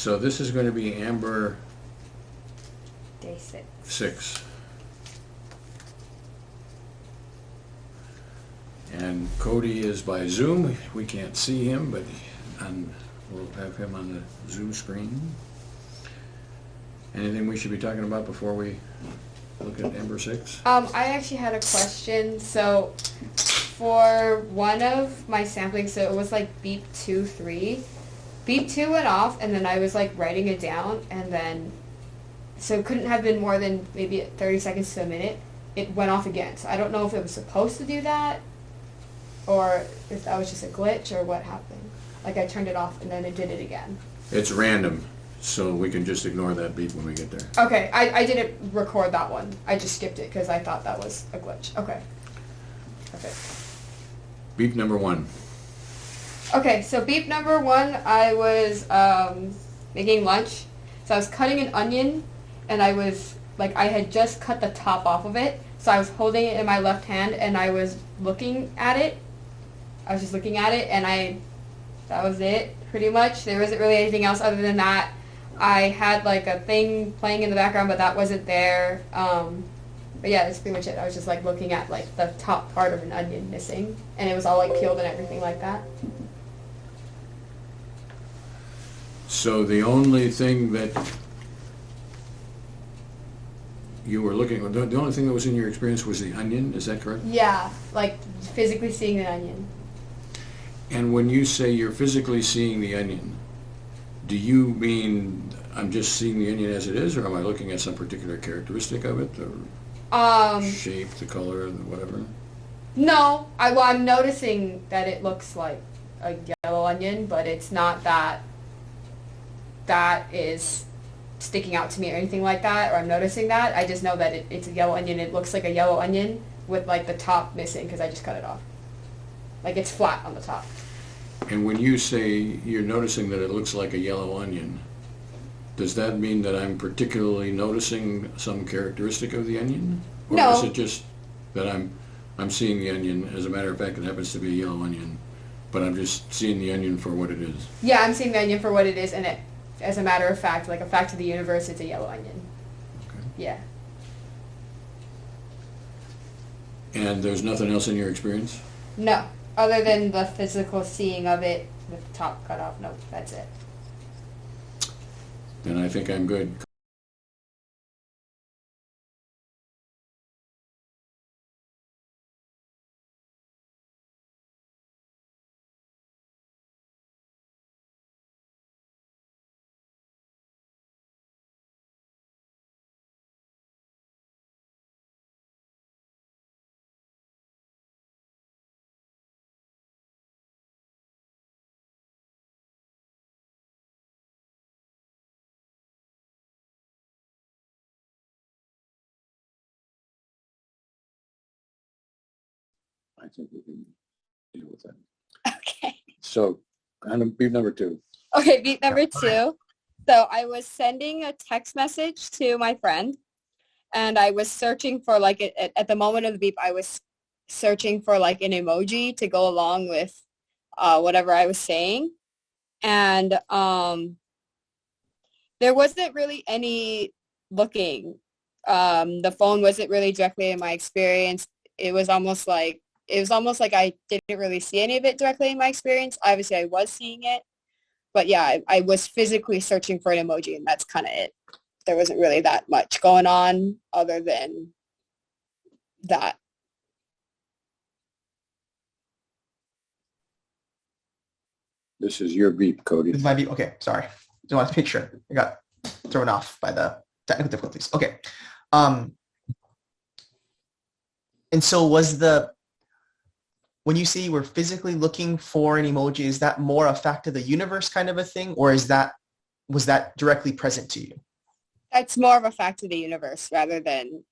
So this is going to be Amber Day 6. 6. And Cody is by Zoom. We can't see him, but we'll have him on the Zoom screen. Anything we should be talking about before we look at Amber 6? I actually had a question. So for one of my samplings, so it was like beep 2, 3. Beep 2 went off, and then I was like writing it down, and then, so it couldn't have been more than maybe 30 seconds to a minute. It went off again. So I don't know if it was supposed to do that, or if that was just a glitch, or what happened. Like I turned it off, and then it did it again. It's random, so we can just ignore that beep when we get there. Okay, I didn't record that one. I just skipped it because I thought that was a glitch. Okay. Perfect. Beep number 1. Okay, so beep number 1, I was making lunch. So I was cutting an onion, and I was, like, I had just cut the top off of it. So I was holding it in my left hand, and I was looking at it. I was just looking at it, and that was it, pretty much. There wasn't really anything else other than that. I had, like, a thing playing in the background, but that wasn't there. But yeah, that's pretty much it. I was just, like, looking at, like, the top part of an onion missing, and it was all, like, peeled and everything like that. So the only thing that you were looking at, the only thing that was in your experience was the onion, is that correct? Yeah, like, physically seeing the onion. And when you say you're physically seeing the onion, do you mean I'm just seeing the onion as it is, or am I looking at some particular characteristic of it, the shape, the color, the whatever? No, I'm noticing that it looks like a yellow onion, but it's not that is sticking out to me or anything like that, or I'm noticing that. I just know that it's a yellow onion. It looks like a yellow onion with, like, the top missing because I just cut it off. Like, it's flat on the top. And when you say you're noticing that it looks like a yellow onion, does that mean that I'm particularly noticing some characteristic of the onion? Or No. is it just that I'm seeing the onion, as a matter of fact, it happens to be a yellow onion, but I'm just seeing the onion for what it is? Yeah, I'm seeing the onion for what it is, and it, as a matter of fact, like a fact of the universe, it's a yellow onion. Okay. Yeah. And there's nothing else in your experience? No, other than the physical seeing of it with the top cut off. Nope, that's it. Then I think I'm good. I think we can deal with that. Okay. So, beep number 2. Okay, beat number 2. So I was sending a text message to my friend, and I was searching for, like, at the moment of the beep, I was searching for, like, an emoji to go along with whatever I was saying. And there wasn't really any looking. The phone wasn't really directly in my experience. It was almost like I didn't really see any of it directly in my experience. Obviously, I was seeing it. But yeah, I was physically searching for an emoji, and that's kind of it. There wasn't really that much going on other than that. This is your beep, Cody. This might be, okay, sorry. Just wanted to make sure. I got thrown off by the technical difficulties. Okay. And so when you say you were physically looking for an emoji, is that more a fact of the universe kind of a thing, or was that directly present to you? That's more of a fact of the universe rather than,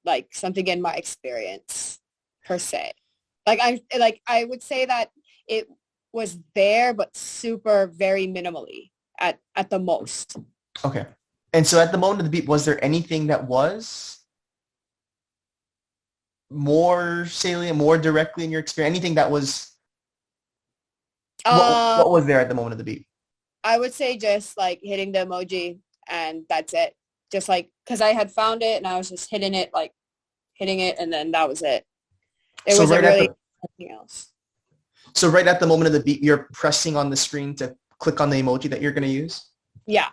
like, something in my experience per se. I would say that it was there, but super very minimally at the most. Okay. And so at the moment of the beep, was there anything that was more salient, more directly in your experience? Anything that was, what was there at the moment of the beep? I would say just like hitting the emoji and that's it. Just like, because I had found it and I was just hitting it, and then that was it. There So wasn't right at really the anything else. so right at the moment of the beep, you're pressing on the screen to click on the emoji that you're going to use? Yeah.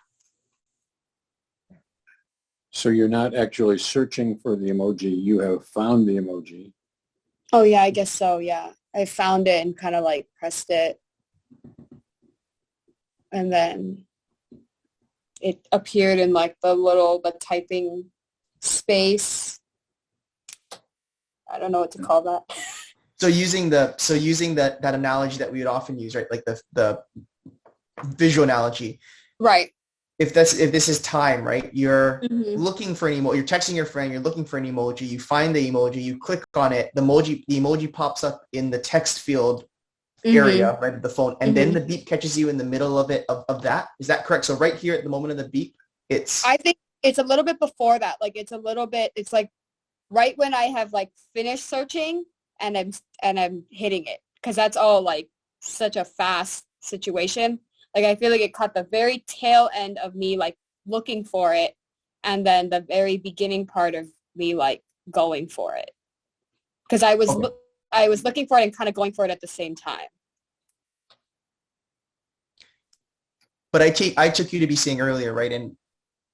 So you're not actually searching for the emoji, you have found the emoji. Oh, yeah, I guess so, yeah. I found it and kind of like pressed it. And then it appeared in like the typing space. I don't know what to call that. So using that analogy that we would often use, right? Like the visual analogy. Right. If this is time, right? You're Mm-hmm. looking for an emoji. You're texting your friend. You're looking for an emoji. You find the emoji. You click on it. The emoji pops up in the text field area, right, of the phone, and then the beep catches you in the middle of it of that. Is that correct? So right here at the moment of the beep, I think it's a little bit before that. Like it's like right when I have like finished searching and I'm hitting it, because that's all like such a fast situation. Like I feel like it caught the very tail end of me like looking for it, and then the very beginning part of me like going for it, because I was looking for it and kind of going for it at the same time. But I took you to be saying earlier, right? And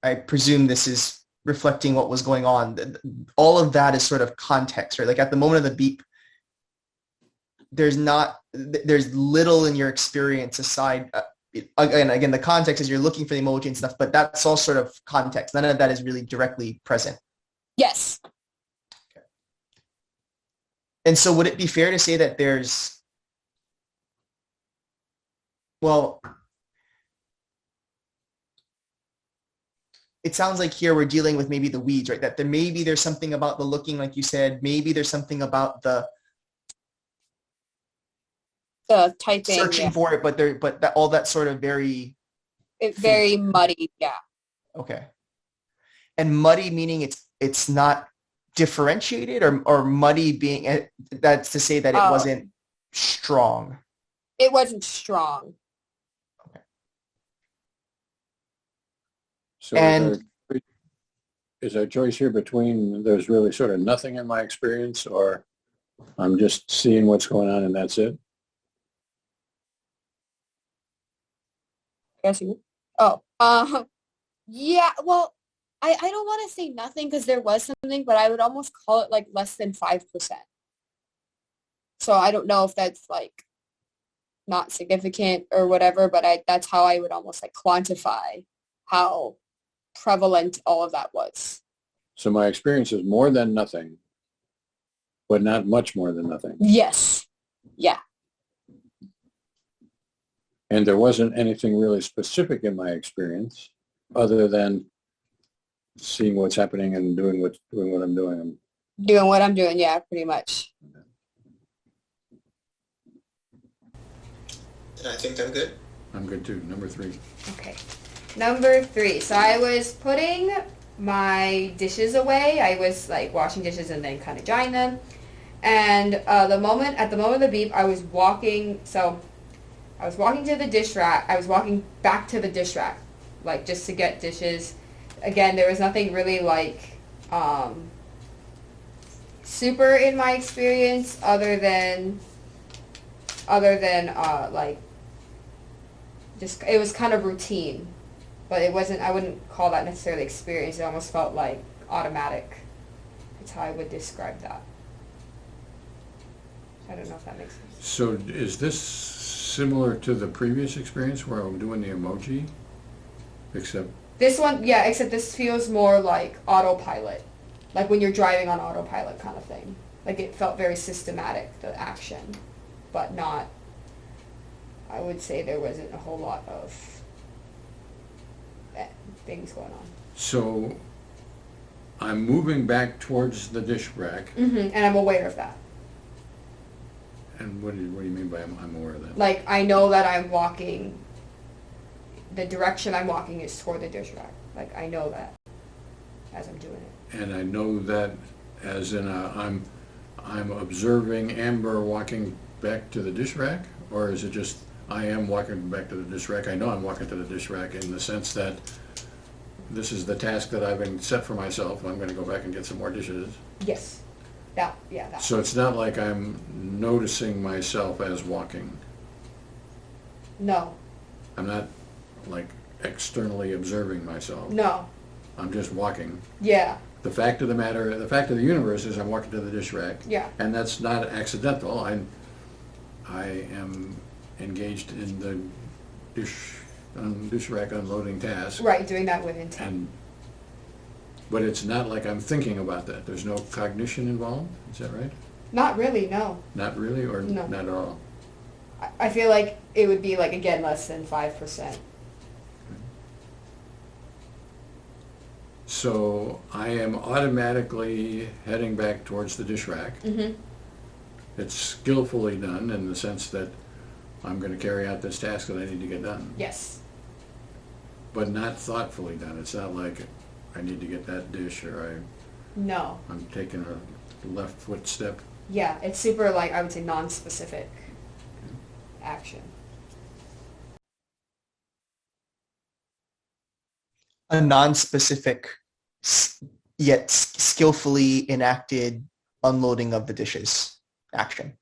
I presume this is reflecting what was going on. All of that is sort of context, right? Like at the moment of the beep, there's little in your experience aside. Again, the context is you're looking for the emoji and stuff, but that's all sort of context. None of that is really directly present. Yes. Okay. And so would it be fair to say that it sounds like here we're dealing with maybe the weeds, right? That there's something about the looking, like you said, maybe there's something about the typing, searching for it, but that all that sort of very very muddy. Yeah. Okay. And muddy meaning it's not differentiated, or muddy being, that's to say that it wasn't strong. It wasn't strong. Okay. So is there a choice here between there's really sort of nothing in my experience, or I'm just seeing what's going on and that's it? Yeah, well, I don't want to say nothing because there was something, but I would almost call it like less than 5%. So I don't know if that's like not significant or whatever, but that's how I would almost like quantify how prevalent all of that was. So my experience is more than nothing, but not much more than nothing. Yes. Yeah. And there wasn't anything really specific in my experience other than seeing what's happening and doing what I'm doing. Doing what I'm doing, yeah, pretty much. And I think I'm good. I'm good too. Number 3. Okay. Number 3. So I was putting my dishes away. I was like washing dishes and then kind of drying them. And at the moment of the beep, I was walking to the dish rack. I was walking back to the dish rack, like just to get dishes. Again, there was nothing really like super in my experience other than like just it was kind of routine, but it wasn't. I wouldn't call that necessarily experience. It almost felt like automatic. That's how I would describe that. I don't know if that makes sense. So is this similar to the previous experience where I'm doing the emoji? Except this one, yeah, except this feels more like autopilot. Like when you're driving on autopilot kind of thing. Like it felt very systematic, the action, but not, I would say there wasn't a whole lot of things going on. So I'm moving back towards the dish rack. And I'm aware of that. And what do you mean by I'm aware of that? Like I know that I'm walking, the direction I'm walking is toward the dish rack. Like I know that as I'm doing it. And I know that as in I'm observing Amber walking back to the dish rack, or is it just I am walking back to the dish rack. I know I'm walking to the dish rack in the sense that this is the task that I've been set for myself. I'm going to go back and get some more dishes. Yes. That. So it's not like I'm noticing myself as walking. No. I'm not like externally observing myself. No. I'm just walking. Yeah. The fact of the universe is I'm walking to the dish rack. Yeah. And that's not accidental. I am engaged in the dish rack unloading task. Right, doing that with intent. But it's not like I'm thinking about that. There's no cognition involved. Is that right? Not really, no. Not really, or No. not at all? I feel like it would be, like, again, less than 5%. So I am automatically heading back towards the dish rack. Mm-hmm. It's skillfully done in the sense that I'm going to carry out this task that I need to get done. Yes. But not thoughtfully done. It's not like I need to get that dish or No. I'm taking a left foot step. Yeah, it's super, like, I would say non-specific action. A non-specific yet skillfully enacted unloading of the dishes action.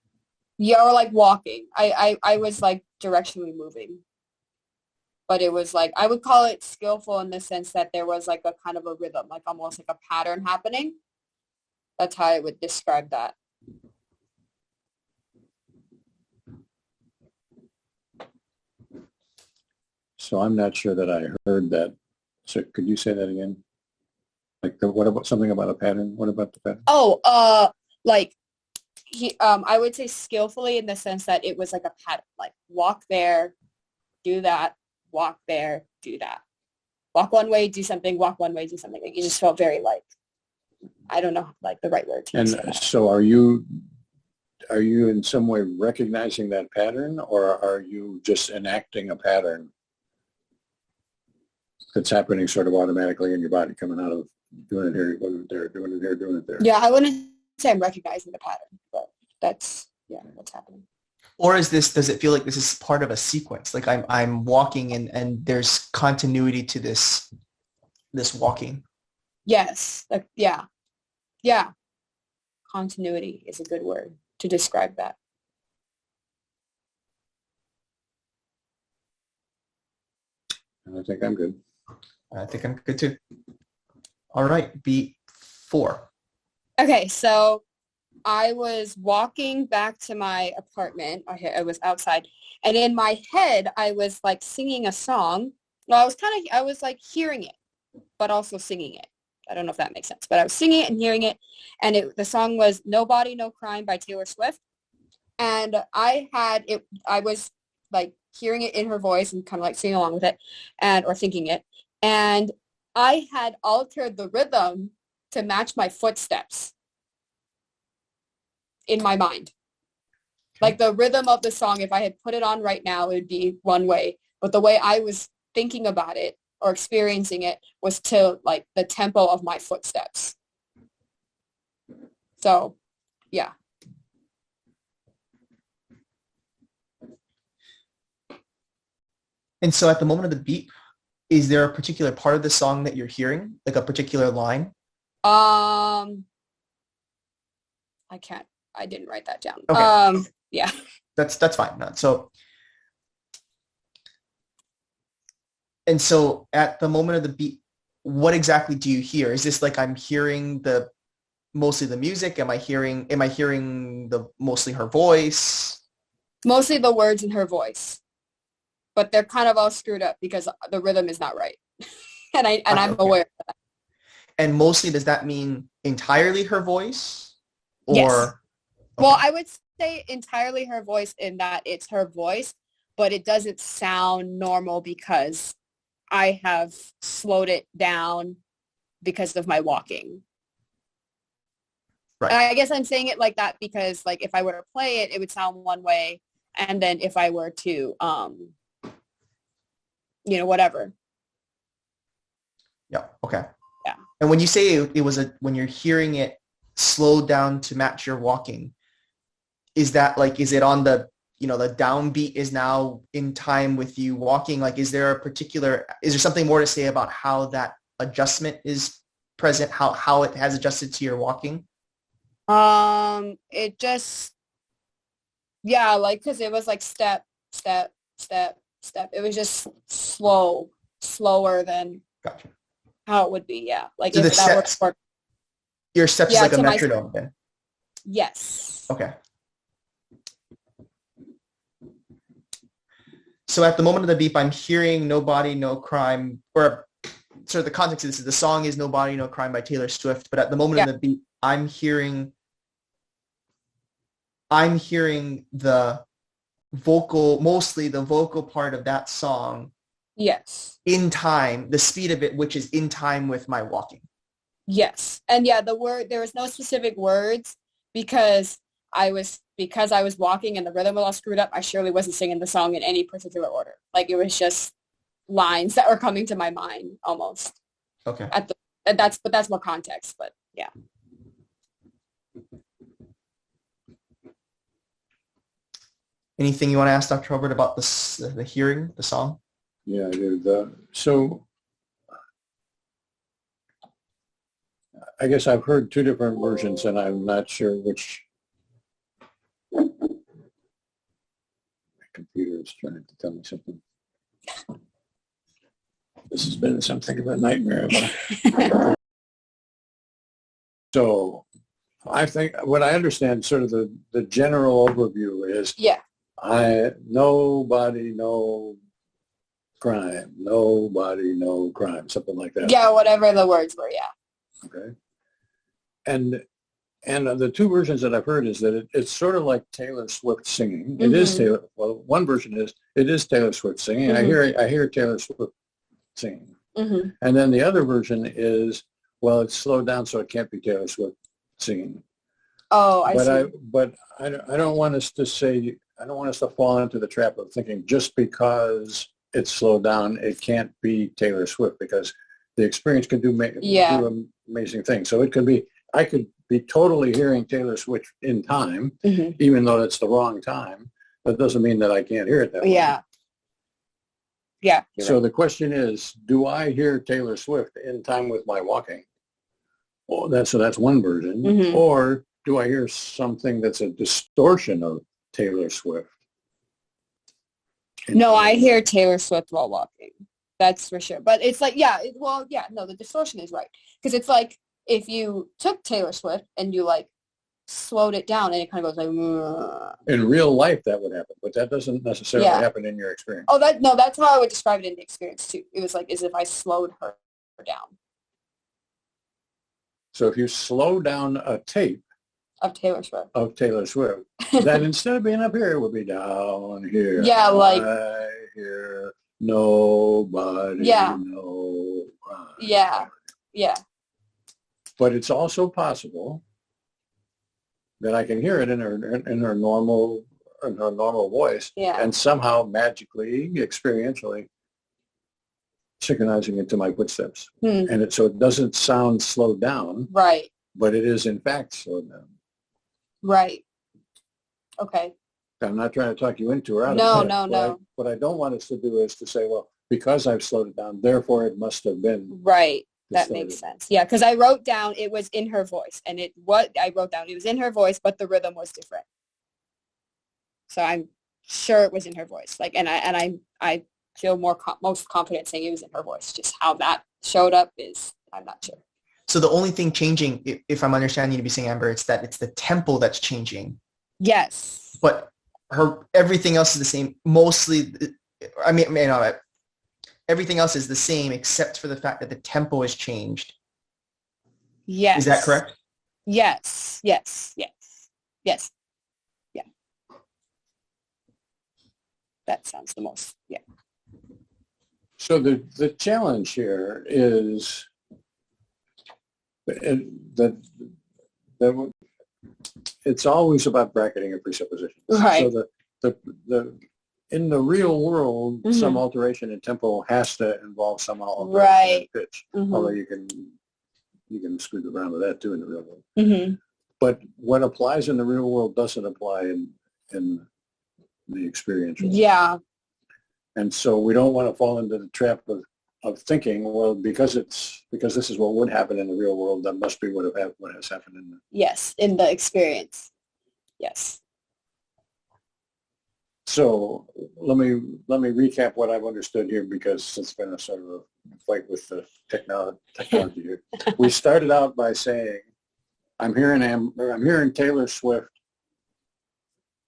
Yeah, or like walking. I was like directionally moving. But it was like, I would call it skillful in the sense that there was like a kind of a rhythm, like almost like a pattern happening. That's how I would describe that. So I'm not sure that I heard that. So could you say that again? Like what about something about a pattern? What about the pattern? Oh, like I would say skillfully in the sense that it was like a pattern, like walk there, do that, walk there, do that. Walk one way, do something, walk one way, do something. Like, you just felt very like, I don't know, like the right word to use. And so are you in some way recognizing that pattern, or are you just enacting a pattern that's happening sort of automatically in your body, coming out of doing it here, doing it there, doing it here, doing it there? Yeah, I wouldn't say I'm recognizing the pattern, but that's, yeah, what's happening. Or does it feel like this is part of a sequence? Like I'm walking and there's continuity to this walking. Yes, like, yeah. Yeah. Continuity is a good word to describe that. I think I'm good. I think I'm good too. All right, beat 4. Okay, so I was walking back to my apartment. I was outside, and in my head, I was like singing a song. Well, I was like hearing it, but also singing it. I don't know if that makes sense, but I was singing it and hearing it, and the song was "No Body, No Crime" by Taylor Swift, and I was like hearing it in her voice and kind of like singing along with it, or thinking it, and I had altered the rhythm to match my footsteps in my mind. Like the rhythm of the song, if I had put it on right now, it would be one way. But the way I was thinking about it or experiencing it was to like the tempo of my footsteps. So, yeah. And so at the moment of the beat, is there a particular part of the song that you're hearing, like a particular line? I didn't write that down. Okay. Yeah. That's fine. And so at the moment of the beat, what exactly do you hear? Is this like I'm hearing mostly the music? Am I hearing mostly her voice? Mostly the words in her voice. But they're kind of all screwed up because the rhythm is not right. and I'm Okay. aware of that. And mostly, does that mean entirely her voice? Or Yes. Well, I would say entirely her voice in that it's her voice, but it doesn't sound normal because I have slowed it down because of my walking. Right. And I guess I'm saying it like that because like if I were to play it, it would sound one way. And then if I were to, whatever. Yeah. Okay. Yeah. And when you say when you're hearing it slowed down to match your walking, is it on the the downbeat is now in time with you walking? Like, is there something more to say about how that adjustment is present, how it has adjusted to your walking? It just, yeah, like, cause it was like step, step, step, step. It was just slower than Gotcha. how it would be. Yeah. Like So if that works for, your steps is yeah, like a to metronome then? yes. Okay. So at the moment of the beep, I'm hearing No Body, No Crime, or sort of the context of this is the song is No Body, No Crime by Taylor Swift. But at the moment of the beep, I'm hearing the vocal, mostly the vocal part of that song. Yes. In time, the speed of it, which is in time with my walking. Yes. And yeah, there was no specific words because I was walking and the rhythm was all screwed up. I surely wasn't singing the song in any particular order. Like it was just lines that were coming to my mind almost. Okay. But that's more context, but yeah. Anything you want to ask Dr. Hubbard about the hearing, the song? Yeah, I do. So I guess I've heard two different versions, and I'm not sure which. My computer is trying to tell me something. This has been something of a nightmare. So I think what I understand, sort of the general overview is, nobody, no crime, nobody, no crime, something like that. Yeah, whatever the words were, yeah. Okay. And the two versions that I've heard is that it's sort of like Taylor Swift singing. Mm-hmm. It is Taylor. Well, one version is it is Taylor Swift singing. Mm-hmm. I hear Taylor Swift singing. Mm-hmm. And then the other version is, well, it's slowed down so it can't be Taylor Swift singing. Oh, I see. But I don't want us to say, I don't want us to fall into the trap of thinking just because it's slowed down, it can't be Taylor Swift, because the experience can do amazing things. So it could be, I could be totally hearing Taylor Swift in time, Mm-hmm. even though it's the wrong time. That doesn't mean that I can't hear it that way. Yeah. Yeah. So the question is, do I hear Taylor Swift in time with my walking? Well, that's one version. Mm-hmm. Or do I hear something that's a distortion of Taylor Swift? No, I hear Taylor Swift while walking. That's for sure. But it's like, the distortion is right. Because it's like if you took Taylor Swift and you like slowed it down and it kind of goes like, in real life that would happen, but that doesn't necessarily happen in your experience. Oh, that's how I would describe it in the experience too. It was like as if I slowed her down. So if you slow down a tape of Taylor Swift, then instead of being up here, it would be down here. Yeah, like I hear nobody, no crime. Yeah, yeah. But it's also possible that I can hear it in her normal voice, and somehow magically, experientially, synchronizing it to my footsteps, and so it doesn't sound slowed down, right? But it is in fact slowed down, right? Okay. I'm not trying to talk you into or out of it. No. What I don't want us to do is to say, well, because I've slowed it down, therefore it must have been right. That makes sense. Yeah, because I wrote down it was in her voice, and it was in her voice, but the rhythm was different. So I'm sure it was in her voice. Like, and I feel most confident saying it was in her voice. Just how that showed up is I'm not sure. So the only thing changing, if I'm understanding you to be saying, Amber, it's the tempo that's changing. Yes. But everything else is the same. Mostly, everything else is the same except for the fact that the tempo has changed. Yes. Is that correct? Yes. Yeah. That sounds the most, yeah. So the challenge here is that it's always about bracketing and presuppositions. Right. So the in the real world, some alteration in tempo has to involve some alteration in pitch. Although you can screw around with that too in the real world. But what applies in the real world doesn't apply in the experiential. Yeah. And so we don't want to fall into the trap of thinking, well, because this is what would happen in the real world, that must be what has happened in the. Yes, in the experience. Yes. So let me recap what I've understood here, because it's been a sort of a fight with the technology here. We started out by saying, I'm hearing Taylor Swift,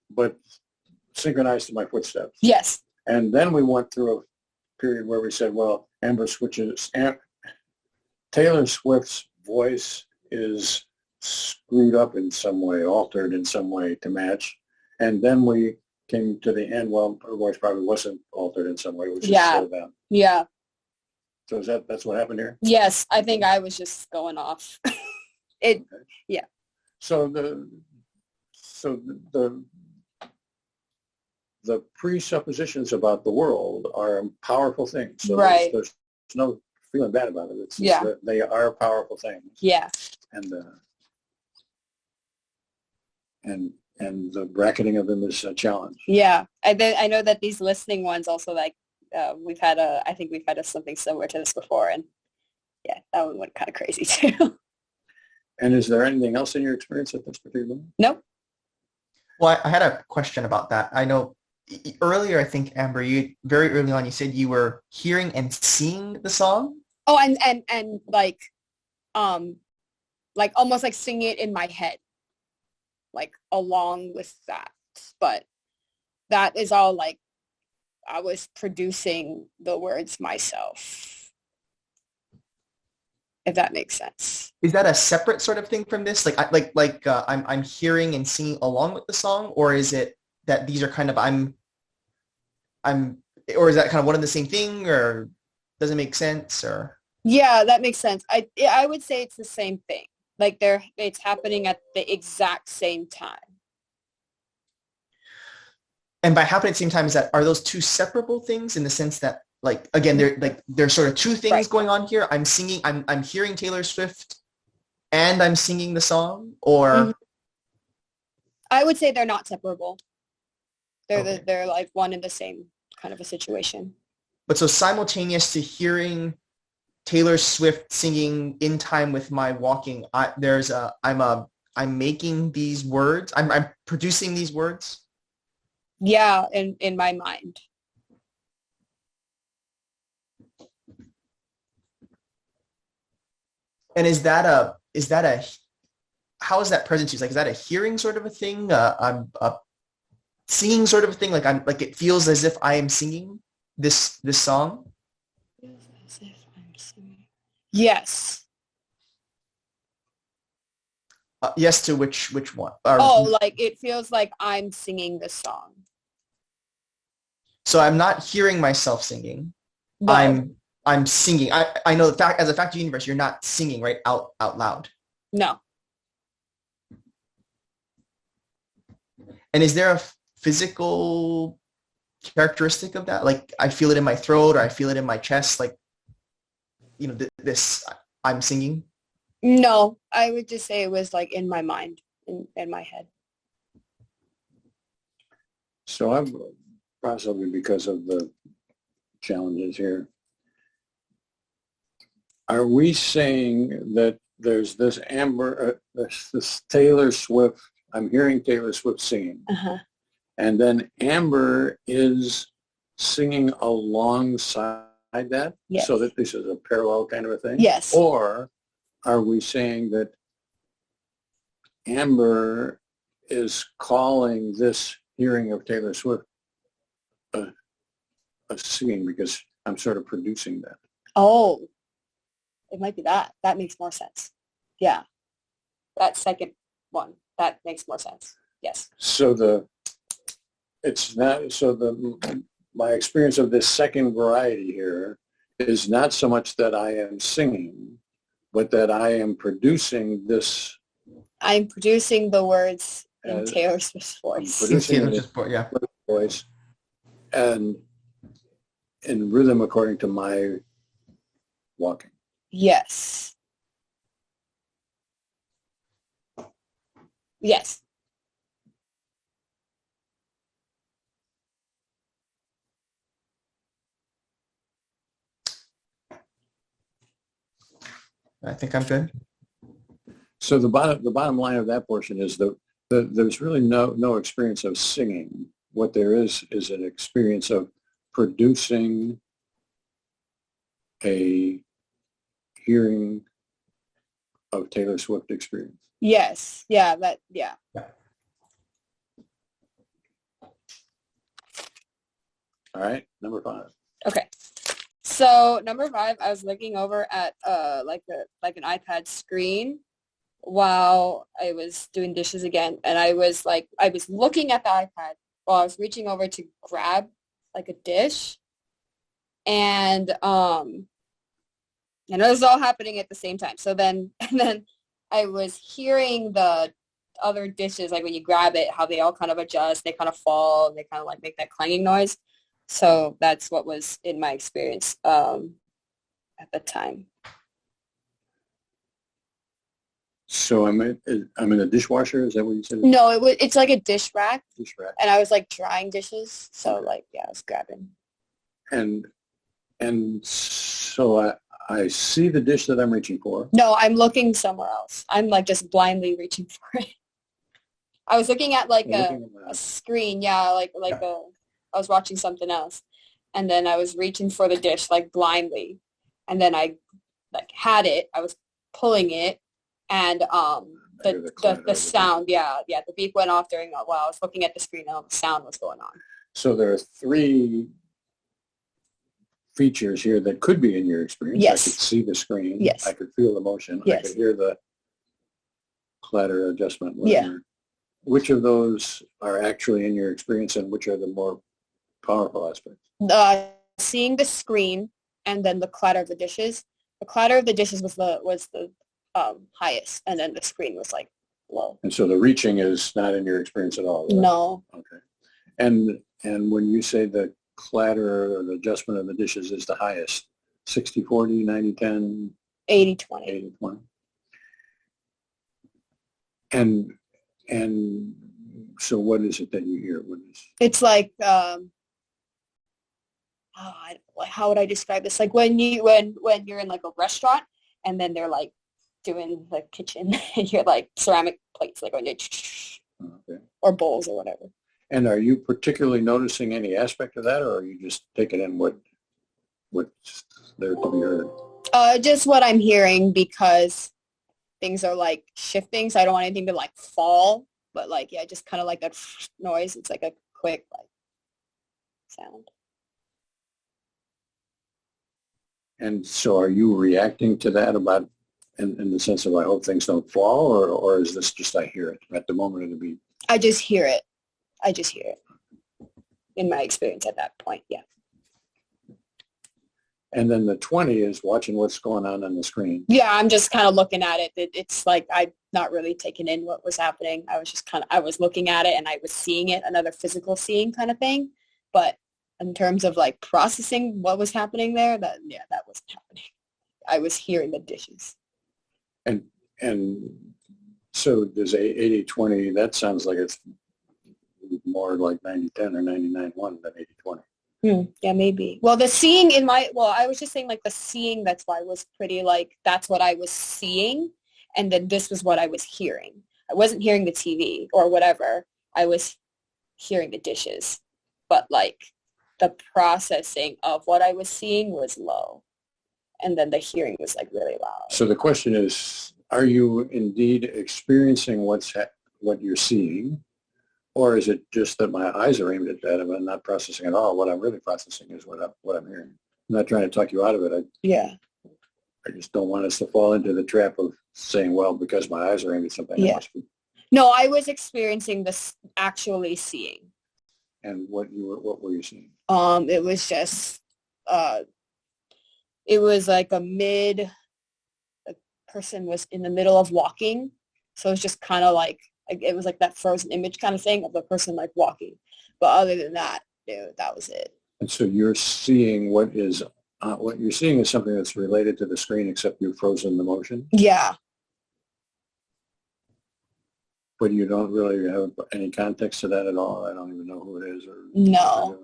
but synchronized to my footsteps. Yes. And then we went through a period where we said, well, Taylor Swift's voice is screwed up in some way, altered in some way to match. And then we came to the end, well, her voice probably wasn't altered in some way, which is slowed down. Yeah. So that's what happened here? Yes, I think I was just going off. Yeah. So the presuppositions about the world are powerful things. So right. There's no feeling bad about it. It's just that they are powerful things. Yeah. And the bracketing of them is a challenge. Yeah. I know that these listening ones also, like, I think we've had something similar to this before, and yeah, that one went kind of crazy too. And is there anything else in your experience at this particular moment? Nope. Well, I had a question about that. I know earlier, I think, Amber, very early on, you said you were hearing and seeing the song. Oh, and like almost like singing it in my head, like along with that. But that is all, like, I was producing the words myself, if that makes sense. Is that a separate sort of thing from this? I'm hearing and singing along with the song, or is it that these are kind of or is that kind of one and the same thing, or does it make sense? Or yeah, that makes sense. I would say it's the same thing. Like it's happening at the exact same time. And by happening at the same time, are those two separable things in the sense that, like, again, there's sort of two things going on here? I'm hearing Taylor Swift and I'm singing the song, or? I would say they're not separable. They're like one and the same kind of a situation. But so simultaneous to hearing Taylor Swift singing in time with my walking, I'm making these words. I'm producing these words. Yeah, in my mind. And is that how is that present to you? Like, is that a hearing sort of a thing? I'm singing sort of a thing? Like it feels as if I am singing this song? As if I'm singing. Yes. Yes to which one? Like it feels like I'm singing the song. So I'm not hearing myself singing. No. I'm singing. I know as a fact of the universe, you're not singing right out loud. No. And is there a physical characteristic of that? Like, I feel it in my throat, or I feel it in my chest, like, this I'm singing? No, I would just say it was like in my mind, in my head. So I'm possibly, because of the challenges here, are we saying that there's this this Taylor Swift, I'm hearing Taylor Swift singing, and then Amber is singing alongside that? Yes. So that this is a parallel kind of a thing? Yes. Or are we saying that Amber is calling this hearing of Taylor Swift a singing, because I'm sort of producing that? Oh, it might be that. That makes more sense. Yeah. That second one, that makes more sense. Yes. So my experience of this second variety here is not so much that I am singing, but that I am producing this. I'm producing the words in Taylor Swift's voice. Voice, and in rhythm according to my walking. Yes. Yes. I think I'm good. So the bottom line of that portion is there's really no experience of singing. What there is an experience of producing a hearing of Taylor Swift experience. Yes. Yeah. That. Yeah. All right, number 5. Okay. So number 5, I was looking over at like an iPad screen while I was doing dishes again, and I was looking at the iPad while I was reaching over to grab like a dish, and it was all happening at the same time. So then I was hearing the other dishes, like when you grab it, how they all kind of adjust, they kind of fall, and they kind of like make that clanging noise. So that's what was in my experience at the time. So I'm in a dishwasher. Is that what you said? No, it's like a dish rack, Dish rack. and I was like drying dishes. So like, yeah, I was grabbing. And so I see the dish that I'm reaching for. No, I'm looking somewhere else. I'm like just blindly reaching for it. I was looking at like a screen. Yeah, I was watching something else, and then I was reaching for the dish like blindly, and then I like had it. I was pulling it, and the sound, the beep went off while I was looking at the screen, and the sound was going on. So there are 3 features here that could be in your experience. Yes. I could see the screen. Yes. I could feel the motion. Yes. I could hear the clatter adjustment. Yeah. Which of those are actually in your experience, and which are the more powerful aspects? Seeing the screen, and then the clatter of the dishes. The clatter of the dishes was the highest, and then the screen was like low. And so the reaching is not in your experience at all, right? No. Okay. And when you say the clatter or the adjustment of the dishes is the highest, 60-40, 90-10? 80-20. 80-20. And so what is it that you hear? It's like how would I describe this? Like when you're in like a restaurant, and then they're like doing the kitchen, and you're like ceramic plates like going to or bowls or whatever. And are you particularly noticing any aspect of that, or are you just taking in what's there to be heard? Just what I'm hearing, because things are like shifting, so I don't want anything to like fall, but like, yeah, just kind of like that noise. It's like a quick like sound. And so are you reacting to that about in the sense of I hope things don't fall, or is this just I hear it at the moment of the beat? I just hear it. In my experience at that point, yeah. And then the 20 is watching what's going on the screen. Yeah, I'm just kind of looking at it. It's like I'm not really taking in what was happening. I was looking at it, and I was seeing it, another physical seeing kind of thing. But in terms of like processing what was happening there, that wasn't happening. I was hearing the dishes. And so there's 80-20. That sounds like it's more like 90-10 or 99-1 than 80-20. Yeah, maybe. Well, the seeing I was just saying like the seeing, that's why was pretty like, that's what I was seeing. And then this was what I was hearing. I wasn't hearing the TV or whatever. I was hearing the dishes. But like the processing of what I was seeing was low. And then the hearing was like really loud. So the question is, are you indeed experiencing what you're seeing? Or is it just that my eyes are aimed at that and I'm not processing at all? What I'm really processing is what I'm hearing. I'm not trying to talk you out of it. I just don't want us to fall into the trap of saying, well, because my eyes are aimed at something. Yeah. No, I was experiencing this actually seeing. And what were you seeing? It was just, it was like the person was in the middle of walking. So it was just kind of like, it was like that frozen image kind of thing of the person like walking. But other than that, that was it. And so you're seeing what you're seeing is something that's related to the screen, except you've frozen the motion? Yeah. But you don't really have any context to that at all? I don't even know who it is? No.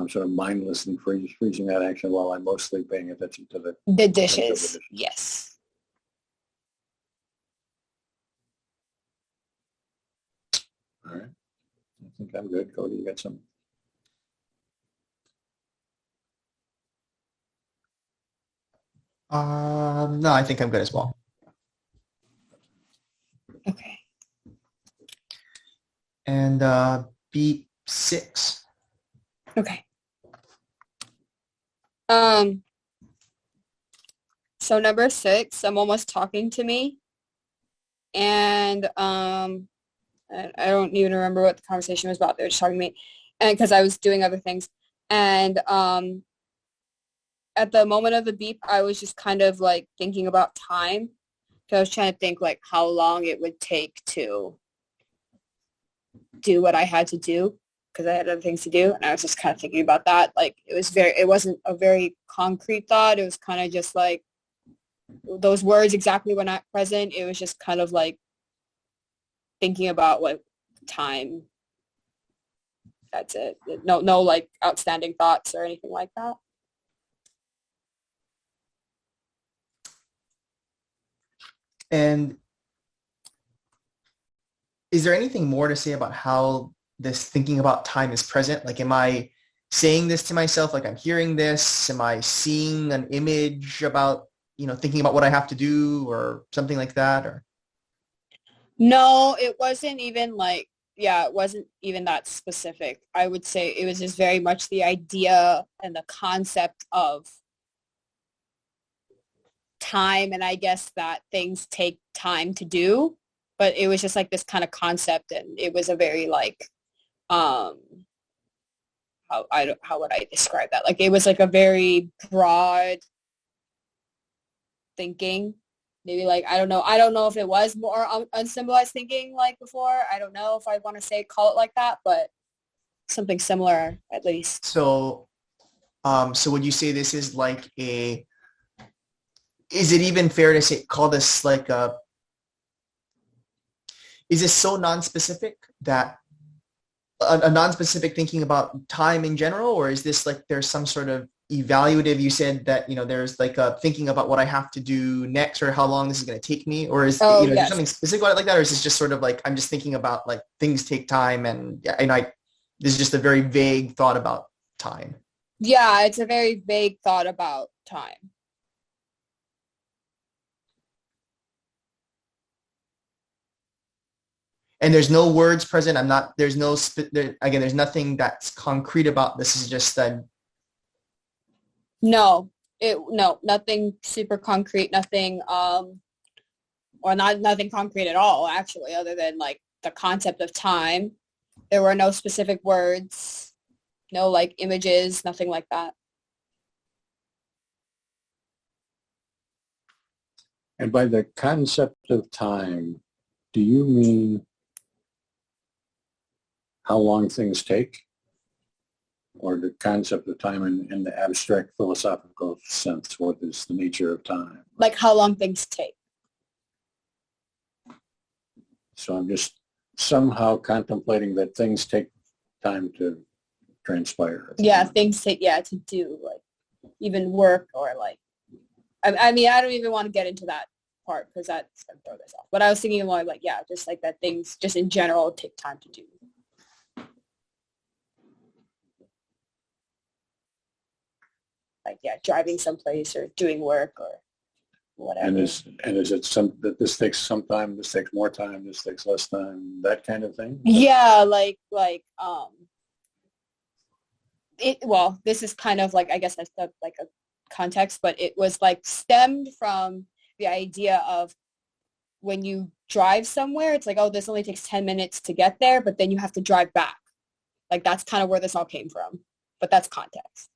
I'm sort of mindlessly freezing that action while I'm mostly paying attention to the The dishes. dishes, yes. All right. I think I'm good. Cody, you got some? No, I think I'm good as well. Okay. And beep 6. Okay. So number 6, someone was talking to me, and I don't even remember what the conversation was about. They were just talking to me, and because I was doing other things, and at the moment of the beep, I was just kind of like thinking about time. So I was trying to think like how long it would take to do what I had to do because I had other things to do, and I was just kind of thinking about that. Like it wasn't a very concrete thought. It was kind of just like those words exactly were not present. It was just kind of like thinking about what time. That's it. No like outstanding thoughts or anything like that. And is there anything more to say about how this thinking about time is present? Like, am I saying this to myself? Like, I'm hearing this? Am I seeing an image about, thinking about what I have to do or something like that? Or No, it wasn't even like, yeah, it wasn't even that specific. I would say it was just very much the idea and the concept of time, and I guess that things take time to do, but it was just like this kind of concept, and it was a very like how would I describe that? Like it was like a very broad thinking. Maybe like I don't know if it was more unsymbolized thinking like before. I don't know if I want to call it like that, but something similar at least. so would you say this is like is it even fair to call this like is this so non-specific that a non-specific thinking about time in general, or is this like there's some sort of evaluative? You said that there's like a thinking about what I have to do next or how long this is going to take me, or is is there something specific about it like that, or is this just sort of like I'm just thinking about like things take time and this is just a very vague thought about time? Yeah, it's a very vague thought about time. And there's no words present. There's nothing that's concrete about this. Is just that. No, nothing super concrete, nothing, or nothing concrete at all, actually, other than like the concept of time. There were no specific words, no like images, nothing like that. And by the concept of time, do you mean how long things take, or the concept of time in the abstract philosophical sense? What is the nature of time? Like how long things take. So I'm just somehow contemplating that things take time to transpire. Yeah, things take, to do, like even work or like, I mean, I don't even want to get into that part because that's going to throw this off. But I was thinking more like, just like that things just in general take time to do. Like, driving someplace or doing work or whatever. And is it that this takes some time, this takes more time, this takes less time, that kind of thing? Yeah, this is kind of like, I guess that's like a context, but it was like stemmed from the idea of when you drive somewhere, it's like, oh, this only takes 10 minutes to get there, but then you have to drive back. Like that's kind of where this all came from, but that's context.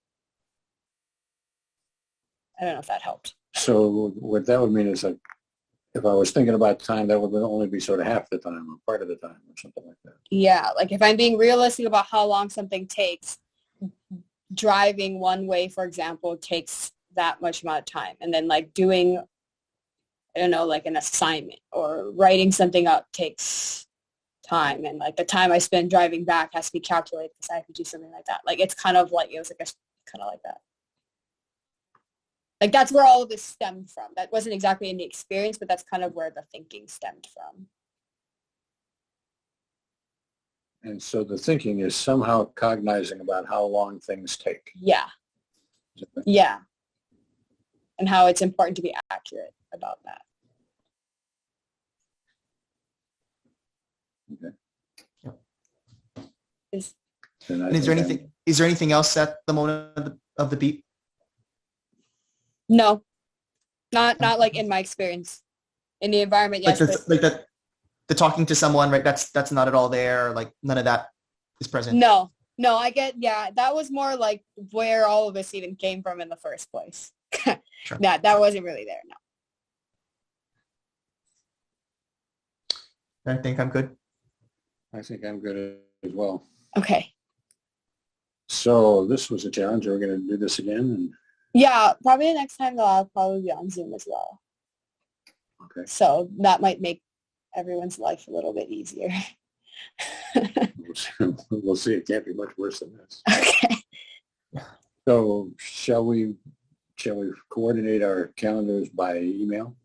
I don't know if that helped. So what that would mean is that if I was thinking about time, that would only be sort of half the time or part of the time or something like that. Yeah, like if I'm being realistic about how long something takes, driving one way, for example, takes that much amount of time. And then like doing, I don't know, like an assignment or writing something up takes time, and like the time I spend driving back has to be calculated because I have to do something like that. Like it's kind of like, it was like kind of like that. Like that's where all of this stemmed from. That wasn't exactly in the experience, but that's kind of where the thinking stemmed from. And so the thinking is somehow cognizing about how long things take. Yeah. Yeah. And how it's important to be accurate about that. Okay. And is there anything else at the moment of the beep? No, not like in my experience. In the environment, yes. Like the talking to someone, right? That's not at all there. Like none of that is present. No, I get, yeah, that was more like where all of this even came from in the first place. Sure. That wasn't really there, no. I think I'm good. I think I'm good as well. Okay. So this was a challenge. We're going to do this again. And Yeah, probably the next time though, I'll probably be on Zoom as well. okay. So that might make everyone's life a little bit easier. We'll see. It can't be much worse than this. Okay. So shall we coordinate our calendars by email?